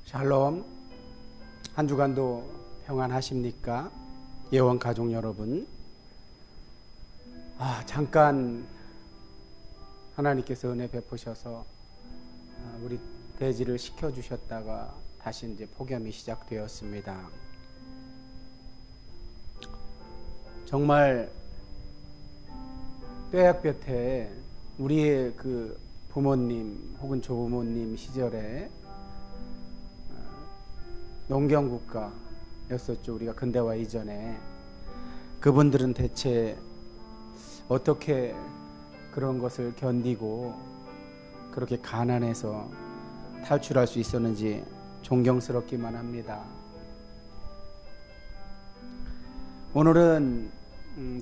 샬롬. 한 주간도 평안하십니까? 예원 가족 여러분. 잠깐 하나님께서 은혜 베푸셔서 우리 대지를 시켜주셨다가 다시 이제 폭염이 시작되었습니다. 정말 뼈약볕에 우리의 그 부모님 혹은 조부모님 시절에 농경국가였었죠. 우리가 근대화 이전에. 그분들은 대체 어떻게 그런 것을 견디고 그렇게 가난해서 탈출할 수 있었는지 존경스럽기만 합니다. 오늘은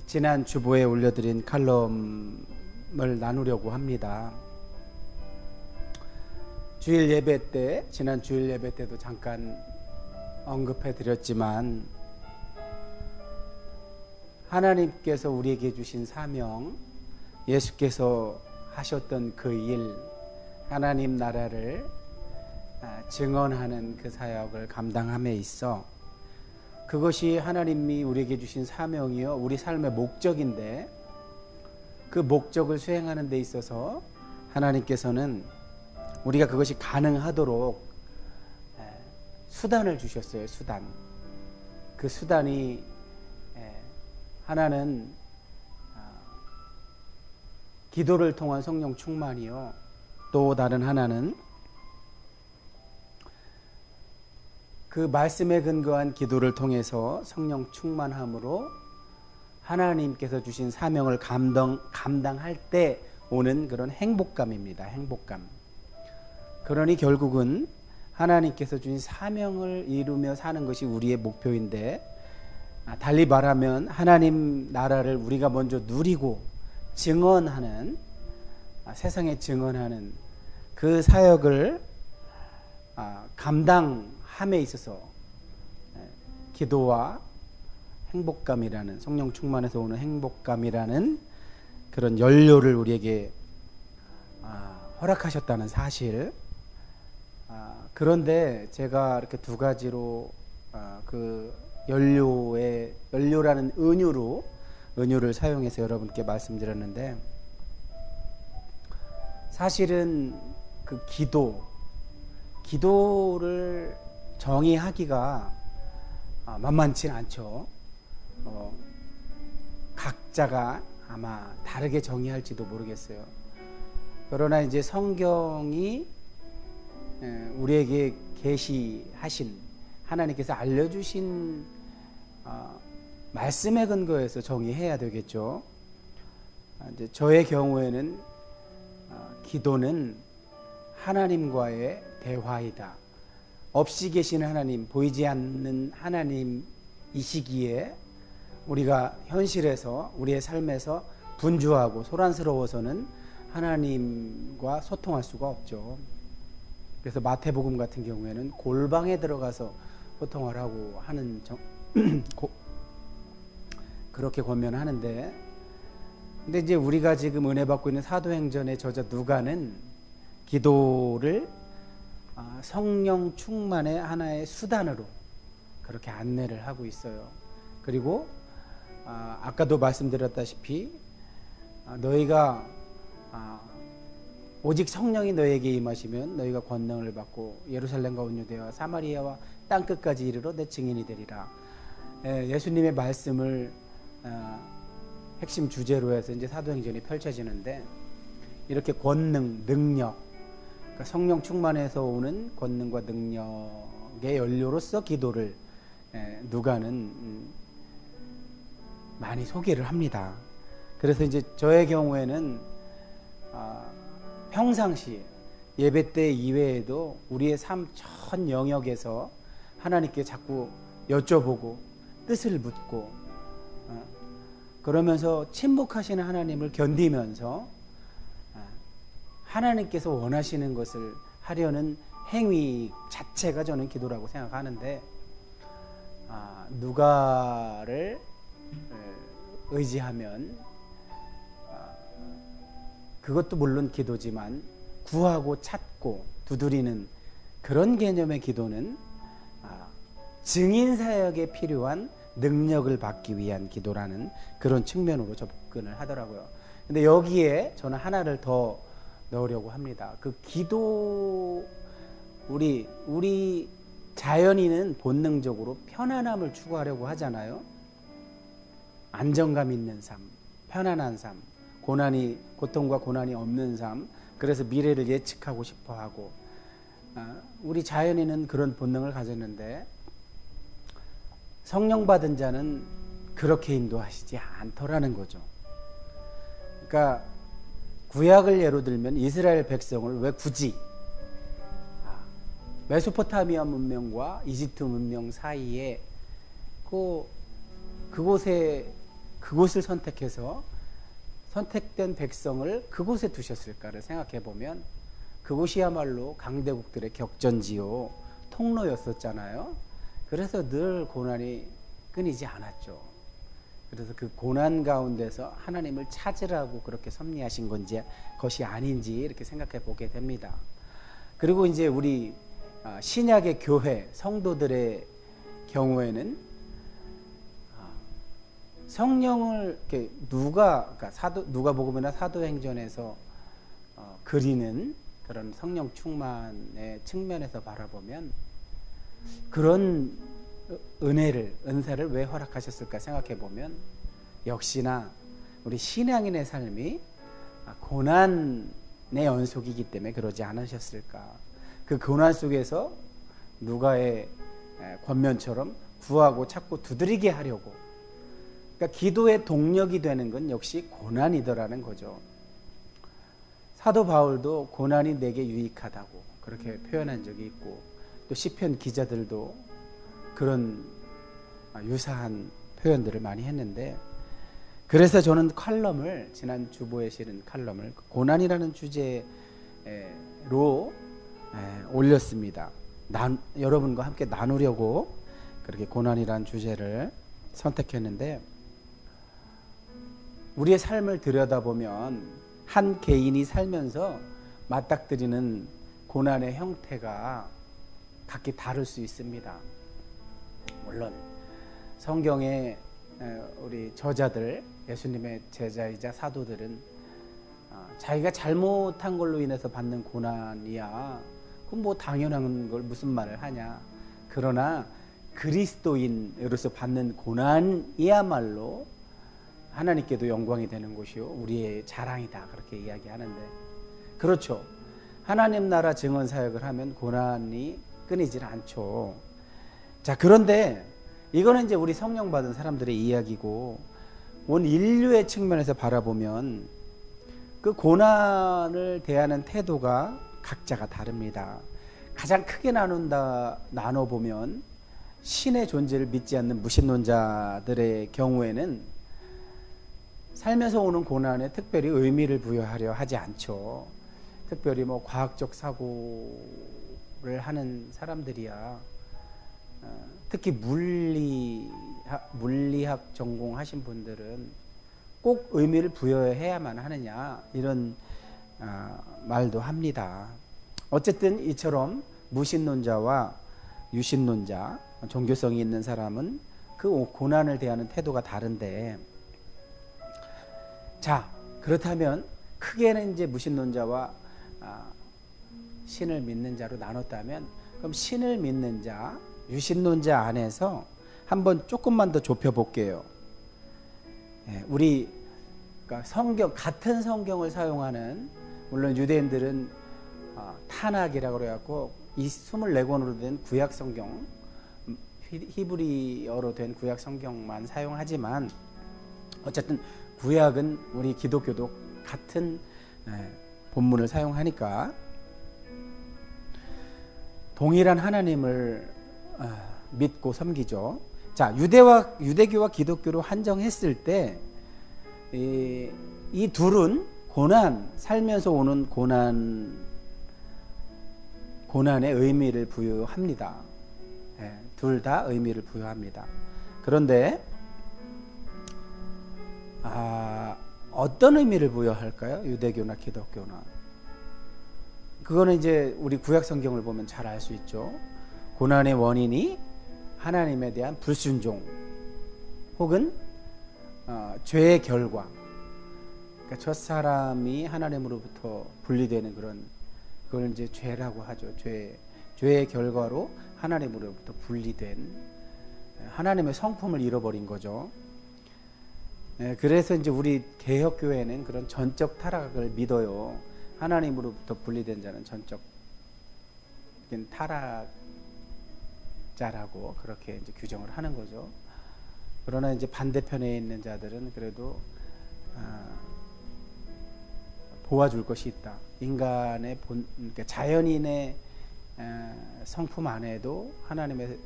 지난 주보에 올려드린 칼럼을 나누려고 합니다. 주일 예배 때, 지난 주일 예배 때도 잠깐 언급해 드렸지만, 하나님께서 우리에게 주신 사명, 예수께서 하셨던 그 일, 하나님 나라를 증언하는 그 사역을 감당함에 있어 그것이 하나님이 우리에게 주신 사명이요 우리 삶의 목적인데, 그 목적을 수행하는 데 있어서 하나님께서는 우리가 그것이 가능하도록 수단을 주셨어요. 수단. 그 수단이 하나는 기도를 통한 성령 충만이요, 또 다른 하나는 그 말씀에 근거한 기도를 통해서 성령 충만함으로 하나님께서 주신 사명을 감당할 때 오는 그런 행복감입니다. 행복감. 그러니 결국은 하나님께서 주신 사명을 이루며 사는 것이 우리의 목표인데, 달리 말하면 하나님 나라를 우리가 먼저 누리고 증언하는, 세상에 증언하는 그 사역을 감당함에 있어서 기도와 행복감이라는, 성령 충만에서 오는 행복감이라는 그런 연료를 우리에게 허락하셨다는 사실. 그런데 제가 이렇게 두 가지로 그 연료라는 은유를 사용해서 여러분께 말씀드렸는데, 사실은 그 기도를 정의하기가 만만치 않죠. 각자가 아마 다르게 정의할지도 모르겠어요. 그러나 이제 성경이 우리에게 계시하신, 하나님께서 알려주신 말씀에 근거해서 정의해야 되겠죠. 이제 저의 경우에는 기도는 하나님과의 대화이다. 없이 계시는 하나님, 보이지 않는 하나님이시기에 우리가 현실에서, 우리의 삶에서 분주하고 소란스러워서는 하나님과 소통할 수가 없죠. 그래서 마태복음 같은 경우에는 골방에 들어가서 소통을 하고 하는 그렇게 권면하는데, 근데 이제 우리가 지금 은혜 받고 있는 사도행전의 저자 누가는 기도를 성령 충만의 하나의 수단으로 그렇게 안내를 하고 있어요. 그리고 아까도 말씀드렸다시피 너희가 오직 성령이 너에게 임하시면 너희가 권능을 받고 예루살렘과 온 유대와 사마리아와 땅끝까지 이르러 내 증인이 되리라. 예수님의 말씀을 핵심 주제로 해서 이제 사도행전이 펼쳐지는데, 이렇게 권능, 능력, 그러니까 성령 충만에서 오는 권능과 능력의 연료로서 기도를 누가는 많이 소개를 합니다. 그래서 이제 저의 경우에는 평상시 예배 때 이외에도 우리의 삶 전 영역에서 하나님께 자꾸 여쭤보고 뜻을 묻고 그러면서 침묵하시는 하나님을 견디면서 하나님께서 원하시는 것을 하려는 행위 자체가 저는 기도라고 생각하는데, 누가를 의지하면 그것도 물론 기도지만 구하고 찾고 두드리는 그런 개념의 기도는 증인 사역에 필요한 능력을 받기 위한 기도라는 그런 측면으로 접근을 하더라고요. 근데 여기에 저는 하나를 더 넣으려고 합니다. 그 기도, 우리 자연인은 본능적으로 편안함을 추구하려고 하잖아요. 안정감 있는 삶, 편안한 삶, 고통과 고난이 없는 삶, 그래서 미래를 예측하고 싶어 하고, 우리 자연인은 그런 본능을 가졌는데, 성령 받은 자는 그렇게 인도하시지 않더라는 거죠. 그러니까 구약을 예로 들면 이스라엘 백성을 왜 굳이 메소포타미아 문명과 이집트 문명 사이에 그곳을 선택해서 선택된 백성을 그곳에 두셨을까를 생각해 보면 그곳이야말로 강대국들의 격전지요, 통로였었잖아요. 그래서 늘 고난이 끊이지 않았죠. 그래서 그 고난 가운데서 하나님을 찾으라고 그렇게 섭리하신 건지 것이 아닌지 이렇게 생각해 보게 됩니다. 그리고 이제 우리 신약의 교회 성도들의 경우에는 성령을 이렇게 누가복음이나 사도행전에서 그리는 그런 성령 충만의 측면에서 바라보면 그런 은사를 왜 허락하셨을까 생각해 보면 역시나 우리 신앙인의 삶이 고난의 연속이기 때문에 그러지 않으셨을까. 그 고난 속에서 누가의 권면처럼 구하고 찾고 두드리게 하려고, 그러니까 기도의 동력이 되는 건 역시 고난이더라는 거죠. 사도 바울도 고난이 내게 유익하다고 그렇게 표현한 적이 있고, 또 시편 기자들도 그런 유사한 표현들을 많이 했는데, 그래서 저는 지난 주보에 실은 칼럼을 고난이라는 주제로 올렸습니다. 여러분과 함께 나누려고 그렇게 고난이라는 주제를 선택했는데, 우리의 삶을 들여다보면 한 개인이 살면서 맞닥뜨리는 고난의 형태가 각기 다를 수 있습니다. 물론 성경의 우리 저자들, 예수님의 제자이자 사도들은 자기가 잘못한 걸로 인해서 받는 고난이야, 그건 뭐 당연한 걸 무슨 말을 하냐. 그러나 그리스도인으로서 받는 고난이야말로 하나님께도 영광이 되는 것이요 우리의 자랑이다, 그렇게 이야기하는데, 그렇죠. 하나님 나라 증언 사역을 하면 고난이 끊이질 않죠. 자, 그런데 이거는 이제 우리 성령 받은 사람들의 이야기고, 온 인류의 측면에서 바라보면 그 고난을 대하는 태도가 각자가 다릅니다. 가장 크게 나눠보면 신의 존재를 믿지 않는 무신론자들의 경우에는 살면서 오는 고난에 특별히 의미를 부여하려 하지 않죠. 특별히 뭐 과학적 사고를 하는 사람들이야, 특히 물리학 전공하신 분들은 꼭 의미를 부여해야만 하느냐, 이런 말도 합니다. 어쨌든 이처럼 무신론자와 유신론자, 종교성이 있는 사람은 그 고난을 대하는 태도가 다른데, 자, 그렇다면 크게는 이제 무신론자와 신을 믿는 자로 나눴다면, 그럼 신을 믿는 자, 유신론자 안에서 한번 조금만 더 좁혀볼게요. 우리 그러니까 같은 성경을 사용하는, 물론 유대인들은 타낙이라고 그래갖고 이 24권으로 된 구약 성경, 히브리어로 된 구약 성경만 사용하지만, 어쨌든 구약은 우리 기독교도 같은 본문을 사용하니까 동일한 하나님을 믿고 섬기죠. 자, 유대교와 기독교로 한정했을 때 이 둘은 살면서 오는 고난의 의미를 부여합니다. 둘 다 의미를 부여합니다. 그런데 어떤 의미를 부여할까요? 유대교나 기독교나. 그거는 이제 우리 구약 성경을 보면 잘 알 수 있죠. 고난의 원인이 하나님에 대한 불순종 혹은 죄의 결과. 그러니까 저 사람이 하나님으로부터 분리되는 그걸 이제 죄라고 하죠. 죄의 결과로 하나님으로부터 분리된 하나님의 성품을 잃어버린 거죠. 그래서 이제 우리 개혁교회는 그런 전적 타락을 믿어요. 하나님으로부터 분리된 자는 전적 타락자라고 그렇게 이제 규정을 하는 거죠. 그러나 이제 반대편에 있는 자들은 그래도 도와줄 것이 있다. 인간의 그러니까 자연인의 성품 안에도 하나님의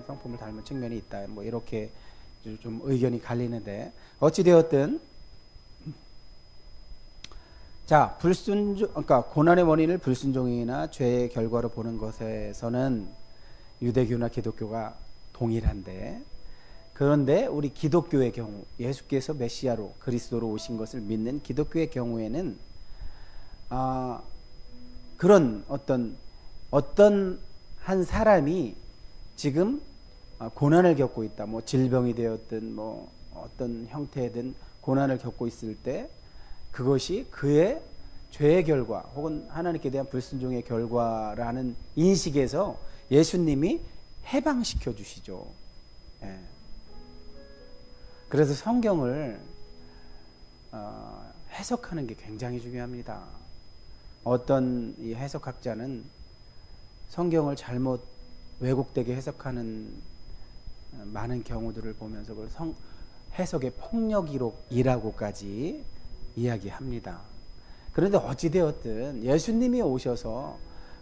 성품을 닮은 측면이 있다. 뭐 이렇게 좀 의견이 갈리는데 어찌 되었든 자, 그러니까 고난의 원인을 불순종이나 죄의 결과로 보는 것에서는 유대교나 기독교가 동일한데, 그런데 우리 기독교의 경우, 예수께서 메시아로 그리스도로 오신 것을 믿는 기독교의 경우에는 그런 어떤 한 사람이 지금 고난을 겪고 있다. 뭐 질병이 되었든 뭐 어떤 형태든 고난을 겪고 있을 때 그것이 그의 죄의 결과 혹은 하나님께 대한 불순종의 결과라는 인식에서 예수님이 해방시켜 주시죠. 예. 그래서 성경을 해석하는 게 굉장히 중요합니다. 어떤 이 해석학자는 성경을 잘못 왜곡되게 해석하는 많은 경우들을 보면서 그걸 해석의 폭력이라고까지 이야기합니다. 그런데 어찌되었든 예수님이 오셔서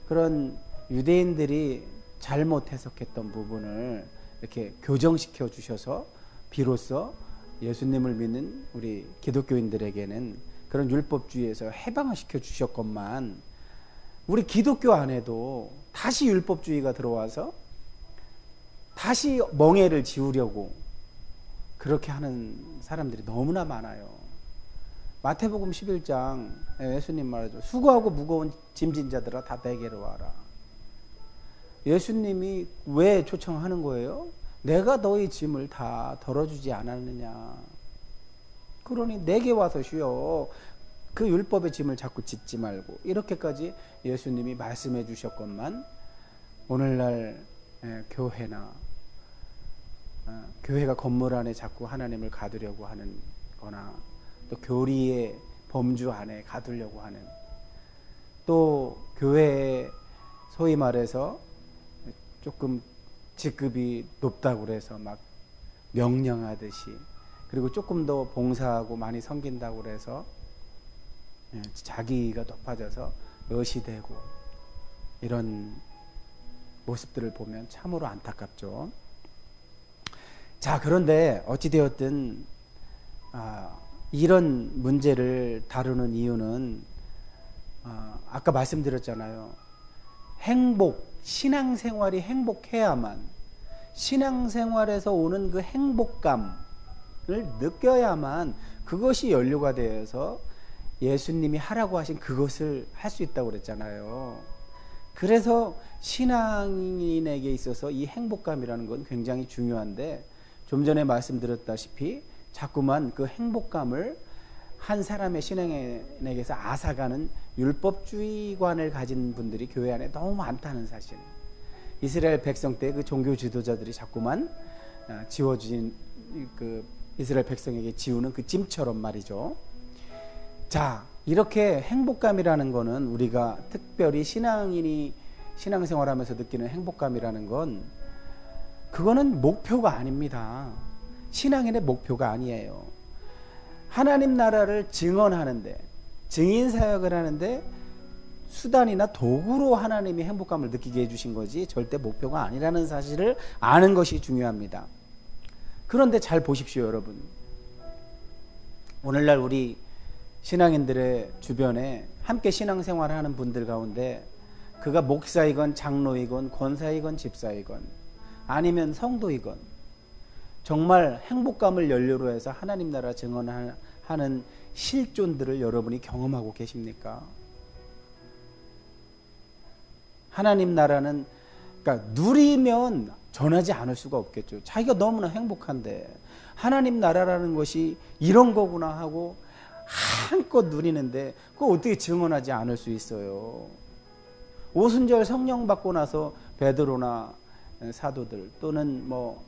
그런 유대인들이 잘못 해석했던 부분을 이렇게 교정시켜 주셔서 비로소 예수님을 믿는 우리 기독교인들에게는 그런 율법주의에서 해방을 시켜 주셨건만, 우리 기독교 안에도 다시 율법주의가 들어와서 다시 멍에를 지우려고 그렇게 하는 사람들이 너무나 많아요. 마태복음 11장 예수님 말하죠. 수고하고 무거운 짐진 자들아 다 내게로 와라. 예수님이 왜 초청하는 거예요? 내가 너희 짐을 다 덜어주지 않았느냐. 그러니 내게 와서 쉬어. 그 율법의 짐을 자꾸 짓지 말고. 이렇게까지 예수님이 말씀해 주셨건만, 오늘날 교회나 교회가 건물 안에 자꾸 하나님을 가두려고 하는 거나, 또 교리의 범주 안에 가두려고 하는, 또 교회에 소위 말해서 조금 직급이 높다고 그래서 막 명령하듯이, 그리고 조금 더 봉사하고 많이 섬긴다고 그래서 자기가 높아져서 의시되고, 이런 모습들을 보면 참으로 안타깝죠. 자, 그런데 어찌되었든 이런 문제를 다루는 이유는 아까 말씀드렸잖아요. 신앙생활이 행복해야만, 신앙생활에서 오는 그 행복감을 느껴야만 그것이 연료가 되어서 예수님이 하라고 하신 그것을 할 수 있다고 그랬잖아요. 그래서 신앙인에게 있어서 이 행복감이라는 건 굉장히 중요한데, 좀 전에 말씀드렸다시피 자꾸만 그 행복감을 한 사람의 신앙인에게서 앗아가는 율법주의관을 가진 분들이 교회 안에 너무 많다는 사실. 이스라엘 백성 때 그 종교 지도자들이 자꾸만 지워진 그 이스라엘 백성에게 지우는 그 짐처럼 말이죠. 자, 이렇게 행복감이라는 거는, 우리가 특별히 신앙인이 신앙생활하면서 느끼는 행복감이라는 건, 그거는 목표가 아닙니다. 신앙인의 목표가 아니에요. 하나님 나라를 증언하는데, 증인사역을 하는데 수단이나 도구로 하나님이 행복감을 느끼게 해주신 거지 절대 목표가 아니라는 사실을 아는 것이 중요합니다. 그런데 잘 보십시오, 여러분. 오늘날 우리 신앙인들의 주변에 함께 신앙생활을 하는 분들 가운데, 그가 목사이건 장로이건 권사이건 집사이건 아니면 성도이건, 정말 행복감을 연료로 해서 하나님 나라 증언하는 실존들을 여러분이 경험하고 계십니까? 하나님 나라는 그러니까 누리면 전하지 않을 수가 없겠죠. 자기가 너무나 행복한데 하나님 나라라는 것이 이런 거구나 하고 한껏 누리는데 그거 어떻게 증언하지 않을 수 있어요. 오순절 성령 받고 나서 베드로나 사도들 또는 뭐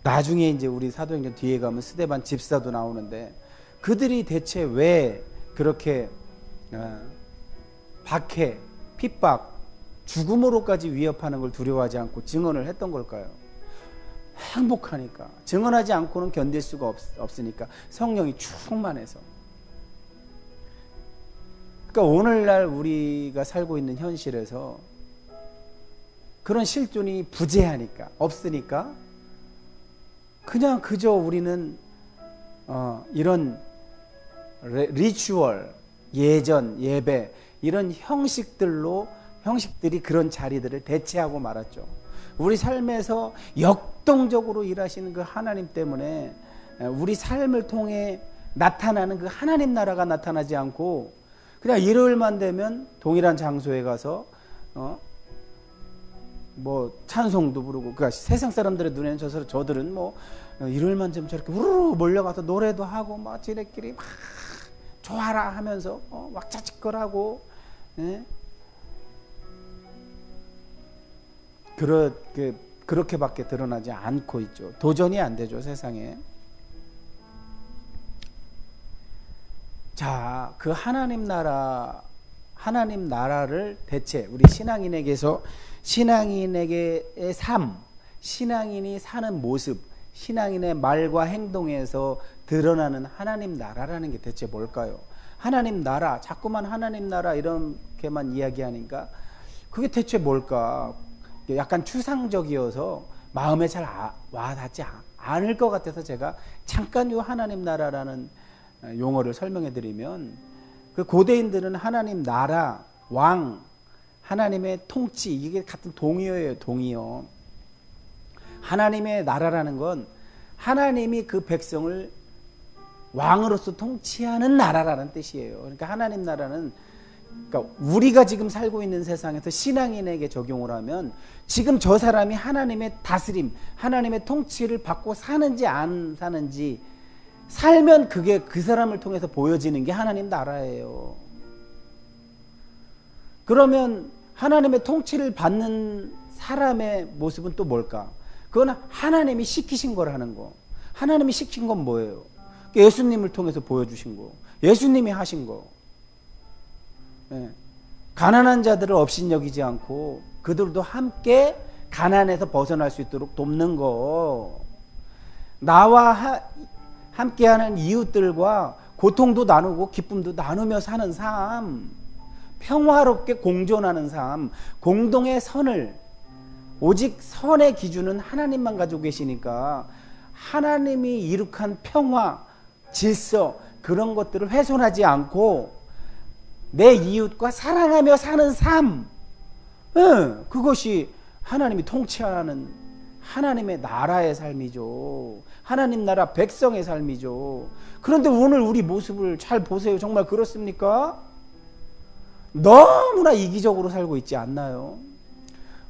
나중에 이제 우리 사도행전 뒤에 가면 스데반 집사도 나오는데 그들이 대체 왜 그렇게 박해, 핍박, 죽음으로까지 위협하는 걸 두려워하지 않고 증언을 했던 걸까요? 행복하니까. 증언하지 않고는 견딜 수가 없으니까. 성령이 충만해서. 그러니까 오늘날 우리가 살고 있는 현실에서 그런 실존이 부재하니까, 없으니까 그냥 그저 우리는 이런 리추얼, 예전, 예배 이런 형식들이 그런 자리들을 대체하고 말았죠. 우리 삶에서 역동적으로 일하시는 그 하나님 때문에 우리 삶을 통해 나타나는 그 하나님 나라가 나타나지 않고 그냥 일요일만 되면 동일한 장소에 가서 뭐 찬송도 부르고, 그러니까 세상 사람들의 눈에는 저들은 뭐 일요일만 되면 저렇게 우르르 몰려가서 노래도 하고 막 지네끼리 막 좋아라 하면서 막 자짓거라고, 예? 그렇게밖에 드러나지 않고 있죠. 도전이 안 되죠, 세상에. 자, 그 하나님 나라를 대체 우리 신앙인에게서 신앙인에게의 삶, 신앙인이 사는 모습, 신앙인의 말과 행동에서 드러나는 하나님 나라라는 게 대체 뭘까요? 하나님 나라, 자꾸만 하나님 나라 이렇게만 이야기하니까 그게 대체 뭘까? 약간 추상적이어서 마음에 잘 와닿지 않을 것 같아서 제가 잠깐 이 하나님 나라라는 용어를 설명해 드리면, 그 고대인들은 하나님 나라, 왕, 하나님의 통치, 이게 같은 동의어예요. 동의어. 하나님의 나라라는 건 하나님이 그 백성을 왕으로서 통치하는 나라라는 뜻이에요. 그러니까 하나님 나라는, 그러니까 우리가 지금 살고 있는 세상에서 신앙인에게 적용을 하면 지금 저 사람이 하나님의 다스림, 하나님의 통치를 받고 사는지 안 사는지, 살면 그게 그 사람을 통해서 보여지는 게 하나님 나라예요. 그러면 하나님의 통치를 받는 사람의 모습은 또 뭘까? 그건 하나님이 시키신 걸 하는 거. 하나님이 시킨 건 뭐예요? 예수님을 통해서 보여주신 거, 예수님이 하신 거. 예. 가난한 자들을 업신여기지 않고 그들도 함께 가난에서 벗어날 수 있도록 돕는 거. 나와 함께하는 이웃들과 고통도 나누고 기쁨도 나누며 사는 삶, 평화롭게 공존하는 삶, 공동의 선을, 오직 선의 기준은 하나님만 가지고 계시니까 하나님이 이룩한 평화, 질서, 그런 것들을 훼손하지 않고 내 이웃과 사랑하며 사는 삶, 그것이 하나님이 통치하는 하나님의 나라의 삶이죠. 하나님 나라 백성의 삶이죠. 그런데 오늘 우리 모습을 잘 보세요. 정말 그렇습니까? 너무나 이기적으로 살고 있지 않나요?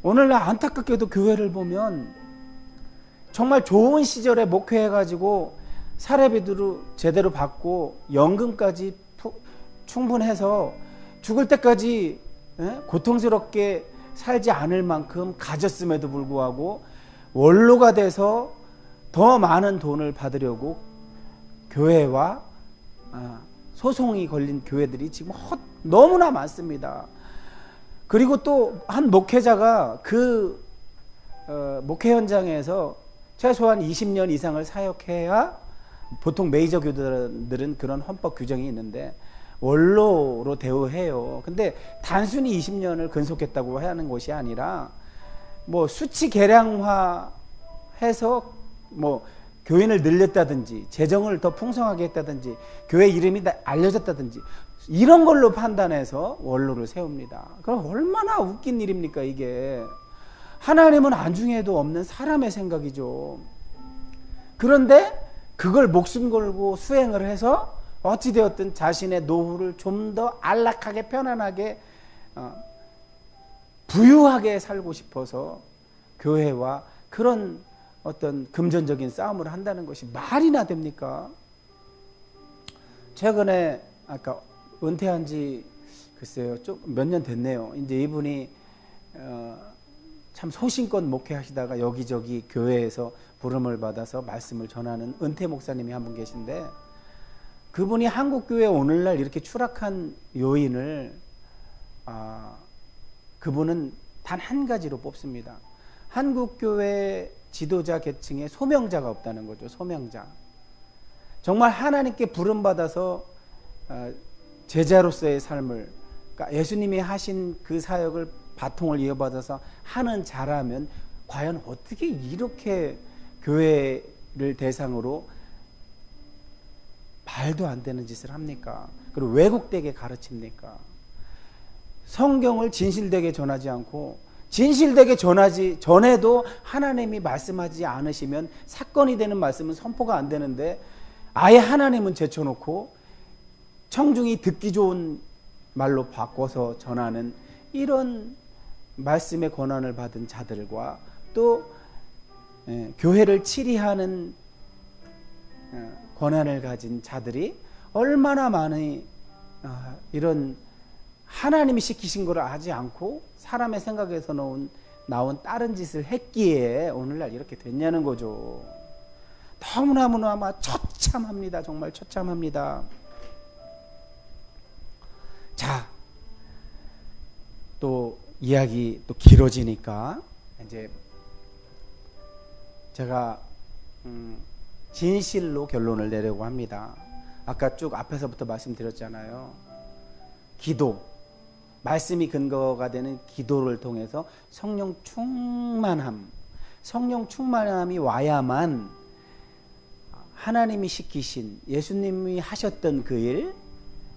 오늘날 안타깝게도 교회를 보면 정말 좋은 시절에 목회해가지고 사례비도 제대로 받고 연금까지 충분해서 죽을 때까지 고통스럽게 살지 않을 만큼 가졌음에도 불구하고 원로가 돼서 더 많은 돈을 받으려고 교회와 소송이 걸린 교회들이 지금 너무나 많습니다. 그리고 또 한 목회자가 그 목회 현장에서 최소한 20년 이상을 사역해야, 보통 메이저 교단들은 그런 헌법 규정이 있는데 원로로 대우해요. 근데 단순히 20년을 근속했다고 하는 것이 아니라 뭐 수치 계량화해서 뭐 교인을 늘렸다든지 재정을 더 풍성하게 했다든지 교회 이름이 알려졌다든지 이런 걸로 판단해서 원로를 세웁니다. 그럼 얼마나 웃긴 일입니까 이게. 하나님은 안중에도 없는 사람의 생각이죠. 그런데 그걸 목숨 걸고 수행을 해서 어찌되었든 자신의 노후를 좀 더 안락하게 편안하게 부유하게 살고 싶어서 교회와 그런 어떤 금전적인 싸움을 한다는 것이 말이나 됩니까? 최근에 아까 은퇴한 지 글쎄요 좀 몇 년 됐네요. 이제 이분이 참 소신껏 목회하시다가 여기저기 교회에서 부름을 받아서 말씀을 전하는 은퇴 목사님이 한 분 계신데, 그분이 한국교회 오늘날 이렇게 추락한 요인을 그분은 단 한 가지로 뽑습니다. 한국교회 지도자 계층에 소명자가 없다는 거죠. 소명자. 정말 하나님께 부름받아서 제자로서의 삶을, 그러니까 예수님이 하신 그 사역을 바통을 이어받아서 하는 자라면 과연 어떻게 이렇게 교회를 대상으로 말도 안 되는 짓을 합니까? 그리고 왜곡되게 가르칩니까? 성경을 진실되게 전하지 않고, 진실되게 전하지 전에도 하나님이 말씀하지 않으시면 사건이 되는 말씀은 선포가 안 되는데, 아예 하나님은 제쳐놓고 청중이 듣기 좋은 말로 바꿔서 전하는 이런 말씀의 권한을 받은 자들과 또 교회를 치리하는 권한을 가진 자들이 얼마나 많이 이런 하나님이 시키신 것을 하지 않고 사람의 생각에서 나온 다른 짓을 했기에 오늘날 이렇게 됐냐는 거죠. 너무너무나 처참합니다. 정말 처참합니다. 자, 또 이야기 또 길어지니까 이제 제가 진실로 결론을 내려고 합니다. 아까 쭉 앞에서부터 말씀드렸잖아요. 기도, 말씀이 근거가 되는 기도를 통해서 성령 충만함이 와야만 하나님이 시키신, 예수님이 하셨던 그 일,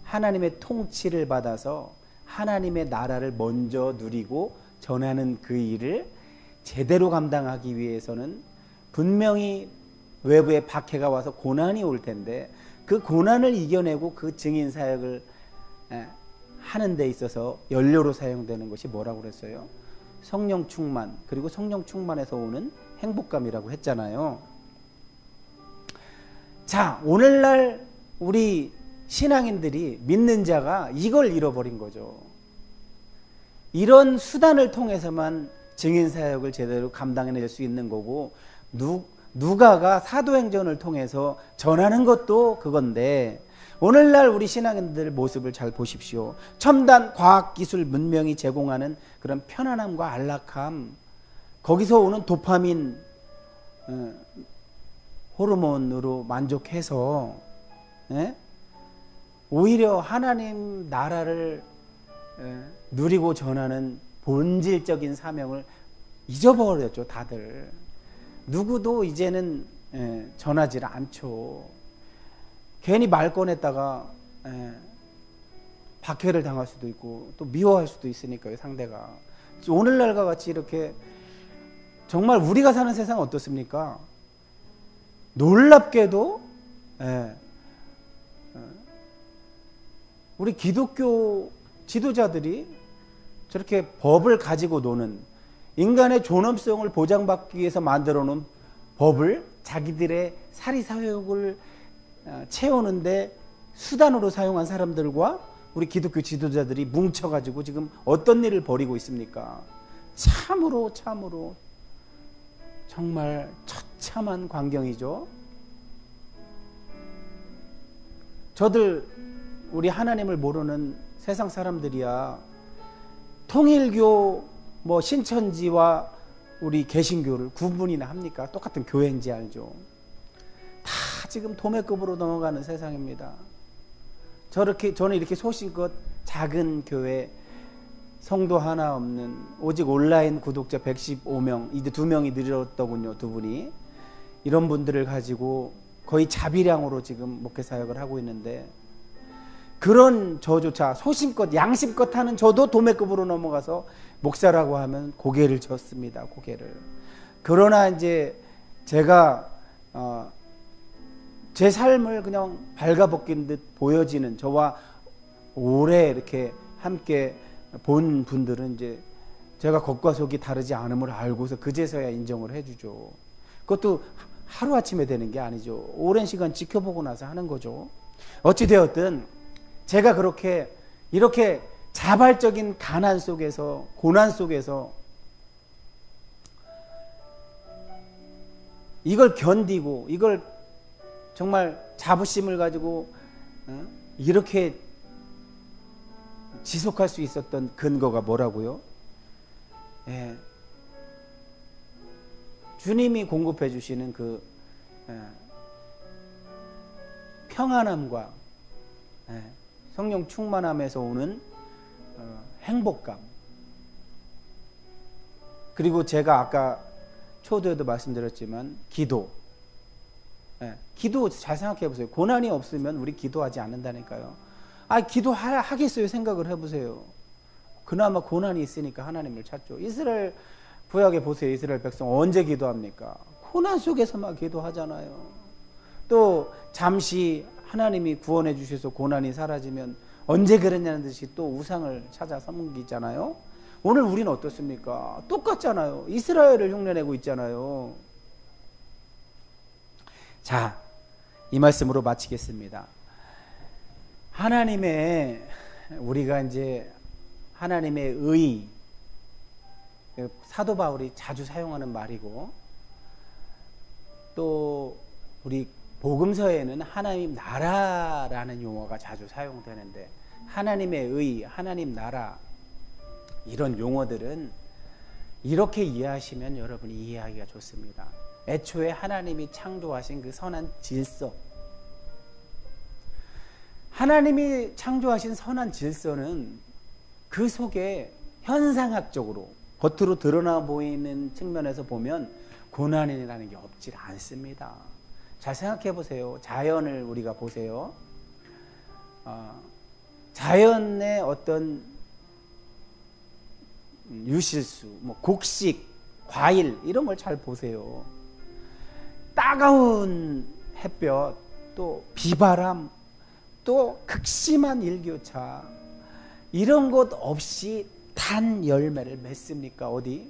하나님의 통치를 받아서 하나님의 나라를 먼저 누리고 전하는 그 일을 제대로 감당하기 위해서는 분명히 외부의 박해가 와서 고난이 올 텐데, 그 고난을 이겨내고 그 증인 사역을 하는 데 있어서 연료로 사용되는 것이 뭐라고 그랬어요? 성령 충만, 그리고 성령 충만에서 오는 행복감이라고 했잖아요. 자, 오늘날 우리 신앙인들이, 믿는 자가 이걸 잃어버린 거죠. 이런 수단을 통해서만 증인 사역을 제대로 감당해낼 수 있는 거고, 누가가 사도행전을 통해서 전하는 것도 그건데, 오늘날 우리 신앙인들 모습을 잘 보십시오. 첨단 과학기술 문명이 제공하는 그런 편안함과 안락함, 거기서 오는 도파민 호르몬으로 만족해서 오히려 하나님 나라를 누리고 전하는 본질적인 사명을 잊어버렸죠. 다들 누구도 이제는 전하지 않죠. 괜히 말 꺼냈다가 박해를 당할 수도 있고 또 미워할 수도 있으니까요, 상대가. 오늘날과 같이 이렇게 정말 우리가 사는 세상은 어떻습니까? 놀랍게도 우리 기독교 지도자들이 저렇게 법을 가지고 노는, 인간의 존엄성을 보장받기 위해서 만들어 놓은 법을 자기들의 사리사욕을 채우는데 수단으로 사용한 사람들과 우리 기독교 지도자들이 뭉쳐가지고 지금 어떤 일을 벌이고 있습니까? 참으로 정말 처참한 광경이죠. 저들 우리 하나님을 모르는 세상 사람들이야 통일교 신천지와 우리 개신교를 구분이나 합니까? 똑같은 교회인지 알죠. 다 지금 도매급으로 넘어가는 세상입니다. 저는 이렇게 소신껏 작은 교회, 성도 하나 없는, 오직 온라인 구독자 115명, 이제 2명이 늘었더군요. 2분이. 이런 분들을 가지고 거의 자비량으로 지금 목회 사역을 하고 있는데, 그런 저조차 소신껏 양심껏 하는 저도 도매급으로 넘어가서 목사라고 하면 고개를 젓습니다. 고개를. 그러나 이제 제가 제 삶을 그냥 발가벗긴 듯 보여지는, 저와 오래 이렇게 함께 본 분들은 이제 제가 겉과 속이 다르지 않음을 알고서 그제서야 인정을 해주죠. 그것도 하루아침에 되는 게 아니죠. 오랜 시간 지켜보고 나서 하는 거죠. 어찌되었든 제가 그렇게 이렇게 자발적인 가난 속에서, 고난 속에서 이걸 견디고, 이걸 정말 자부심을 가지고 이렇게 지속할 수 있었던 근거가 뭐라고요? 예. 주님이 공급해 주시는 그 평안함과 성령 충만함에서 오는 행복감, 그리고 제가 아까 초도에도 말씀드렸지만 기도. 기도 잘 생각해 보세요. 고난이 없으면 우리 기도하지 않는다니까요. 기도하겠어요? 생각을 해보세요. 그나마 고난이 있으니까 하나님을 찾죠. 이스라엘 구약에 보세요. 이스라엘 백성 언제 기도합니까? 고난 속에서만 기도하잖아요. 또 잠시 하나님이 구원해 주셔서 고난이 사라지면 언제 그랬냐는 듯이 또 우상을 찾아 섬기잖아요. 오늘 우리는 어떻습니까? 똑같잖아요. 이스라엘을 흉내내고 있잖아요. 자, 이 말씀으로 마치겠습니다. 우리가 이제 하나님의 의, 사도 바울이 자주 사용하는 말이고, 또 우리 복음서에는 하나님 나라라는 용어가 자주 사용되는데, 하나님의 의, 하나님 나라, 이런 용어들은 이렇게 이해하시면 여러분이 이해하기가 좋습니다. 애초에 하나님이 창조하신 그 선한 질서, 하나님이 창조하신 선한 질서는 그 속에 현상학적으로 겉으로 드러나 보이는 측면에서 보면 고난이라는 게 없질 않습니다. 잘 생각해 보세요. 자연을 우리가 보세요. 자연의 어떤 유실수, 곡식, 과일 이런 걸 잘 보세요. 따가운 햇볕, 또 비바람, 또 극심한 일교차, 이런 것 없이 단 열매를 맺습니까? 어디?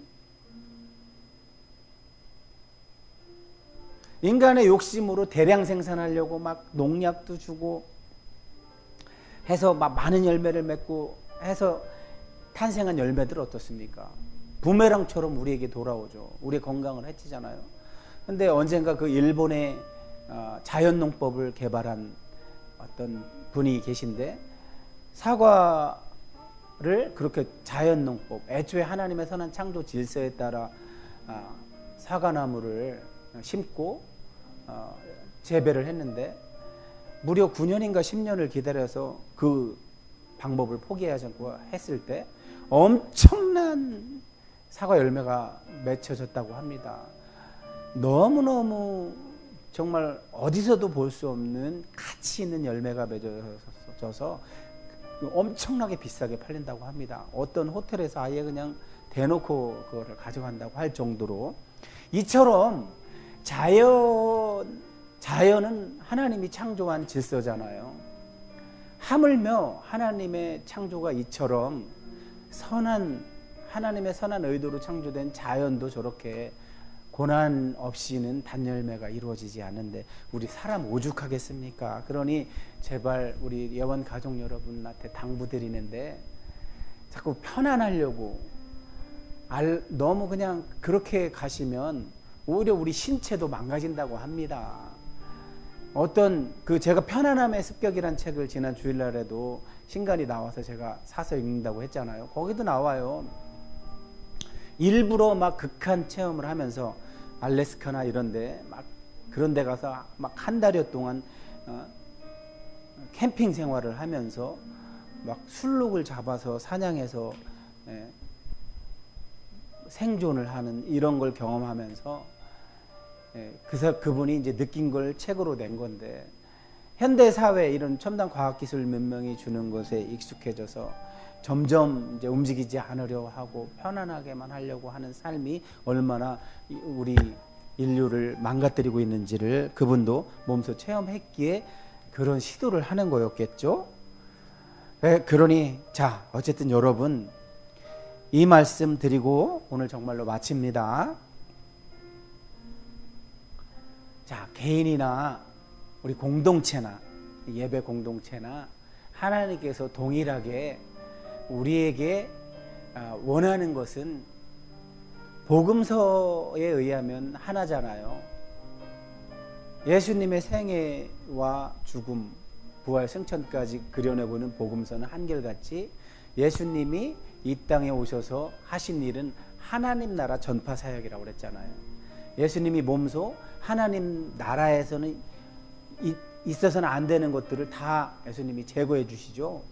인간의 욕심으로 대량 생산하려고 막 농약도 주고 해서 막 많은 열매를 맺고 해서 탄생한 열매들 어떻습니까? 부메랑처럼 우리에게 돌아오죠. 우리의 건강을 해치잖아요. 근데 언젠가 그 일본의 자연농법을 개발한 어떤 분이 계신데, 사과를 그렇게 자연농법, 애초에 하나님의 선한 창조 질서에 따라 사과나무를 심고 재배를 했는데, 무려 9년인가 10년을 기다려서 그 방법을 포기하지 않고 했을 때 엄청난 사과 열매가 맺혀졌다고 합니다. 너무너무 정말 어디서도 볼 수 없는 가치 있는 열매가 맺어져서 엄청나게 비싸게 팔린다고 합니다. 어떤 호텔에서 아예 그냥 대놓고 그거를 가져간다고 할 정도로. 이처럼 자연은 하나님이 창조한 질서잖아요. 하물며 하나님의 창조가 이처럼 하나님의 선한 의도로 창조된 자연도 저렇게 고난 없이는 단열매가 이루어지지 않는데 우리 사람 오죽하겠습니까? 그러니 제발 우리 예원 가족 여러분한테 당부드리는데, 자꾸 편안하려고 너무 그냥 그렇게 가시면 오히려 우리 신체도 망가진다고 합니다. 제가 편안함의 습격이란 책을 지난 주일날에도 신간이 나와서 제가 사서 읽는다고 했잖아요. 거기도 나와요. 일부러 막 극한 체험을 하면서 알래스카나 이런데 막 그런 데 가서 막 한 달여 동안 캠핑 생활을 하면서 막 술록을 잡아서 사냥해서 생존을 하는 이런 걸 경험하면서 그분이 이제 느낀 걸 책으로 낸 건데, 현대 사회 이런 첨단 과학 기술 몇 명이 주는 것에 익숙해져서 점점 이제 움직이지 않으려 하고 편안하게만 하려고 하는 삶이 얼마나 우리 인류를 망가뜨리고 있는지를 그분도 몸소 체험했기에 그런 시도를 하는 거였겠죠. 그러니 자, 어쨌든 여러분, 이 말씀 드리고 오늘 정말로 마칩니다. 자, 개인이나 우리 공동체나 예배 공동체나 하나님께서 동일하게 우리에게 원하는 것은 복음서에 의하면 하나잖아요. 예수님의 생애와 죽음, 부활, 승천까지 그려내보는 복음서는 한결같이 예수님이 이 땅에 오셔서 하신 일은 하나님 나라 전파 사역이라고 그랬잖아요. 예수님이 몸소 하나님 나라에서는 있어서는 안 되는 것들을 다 예수님이 제거해 주시죠.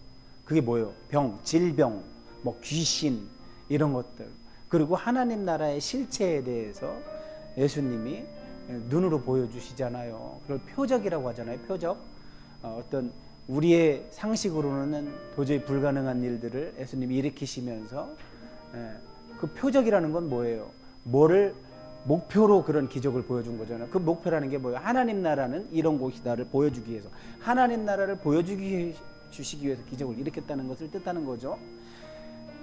그게 뭐예요? 병, 질병, 뭐 귀신 이런 것들. 그리고 하나님 나라의 실체에 대해서 예수님이 눈으로 보여주시잖아요. 그걸 표적이라고 하잖아요. 표적. 어떤 우리의 상식으로는 도저히 불가능한 일들을 예수님이 일으키시면서 그 표적이라는 건 뭐예요? 뭐를 목표로 그런 기적을 보여준 거잖아요. 그 목표라는 게 뭐예요? 하나님 나라는 이런 곳이다를 보여주기 위해서, 하나님 나라를 보여주시기 위해서 기적을 일으켰다는 것을 뜻하는 거죠.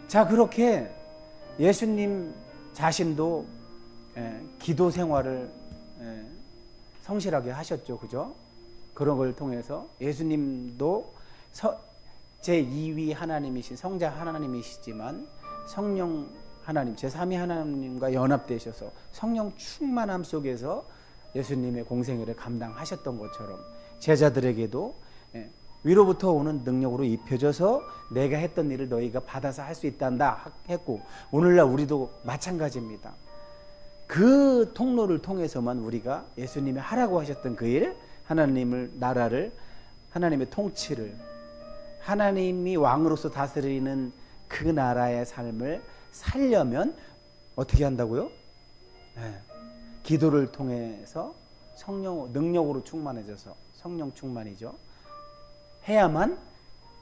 자, 그렇게 예수님 자신도 기도 생활을 성실하게 하셨죠. 그죠? 그런 걸 통해서 예수님도 제2위 하나님이신 성자 하나님이시지만 성령 하나님, 제3위 하나님과 연합되셔서 성령 충만함 속에서 예수님의 공생애를 감당하셨던 것처럼 제자들에게도 위로부터 오는 능력으로 입혀져서 내가 했던 일을 너희가 받아서 할 수 있단다 했고, 오늘날 우리도 마찬가지입니다. 그 통로를 통해서만 우리가 예수님이 하라고 하셨던 그 일, 하나님을, 나라를, 하나님의 통치를, 하나님이 왕으로서 다스리는 그 나라의 삶을 살려면 어떻게 한다고요? 기도를 통해서 성령 능력으로 충만해져서, 성령 충만이죠. 해야만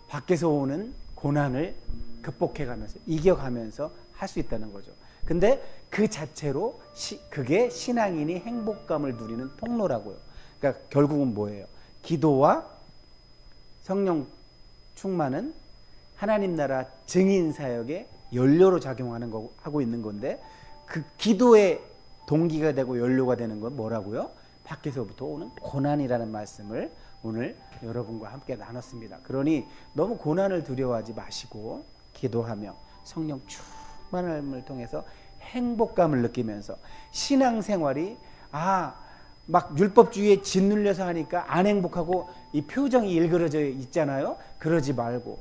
밖에서 오는 고난을 극복해가면서, 이겨가면서 할 수 있다는 거죠. 근데 그 자체로 그게 신앙인이 행복감을 누리는 통로라고요. 그러니까 결국은 뭐예요? 기도와 성령 충만은 하나님 나라 증인 사역의 연료로 작용하는 거 하고 있는 건데, 그 기도의 동기가 되고 연료가 되는 건 뭐라고요? 밖에서부터 오는 고난이라는 말씀을 오늘 여러분과 함께 나눴습니다. 그러니 너무 고난을 두려워하지 마시고 기도하며 성령 충만함을 통해서 행복감을 느끼면서 신앙생활이 막 율법주의에 짓눌려서 하니까 안 행복하고 이 표정이 일그러져 있잖아요. 그러지 말고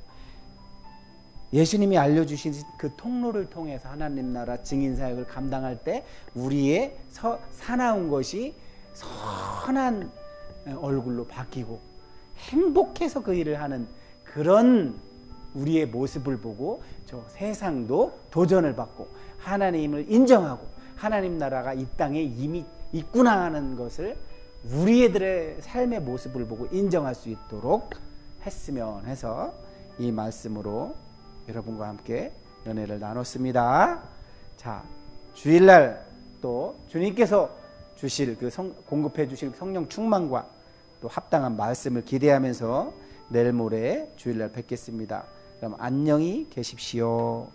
예수님이 알려주신 그 통로를 통해서 하나님 나라 증인사역을 감당할 때 우리의 사나운 것이 선한 얼굴로 바뀌고 행복해서 그 일을 하는 그런 우리의 모습을 보고 저 세상도 도전을 받고 하나님을 인정하고 하나님 나라가 이 땅에 이미 있구나 하는 것을 우리들의 삶의 모습을 보고 인정할 수 있도록 했으면 해서 이 말씀으로 여러분과 함께 연회를 나눴습니다. 자, 주일날 또 주님께서 주실 공급해 주실 성령 충만과 또 합당한 말씀을 기대하면서 내일 모레 주일날 뵙겠습니다. 그럼 안녕히 계십시오.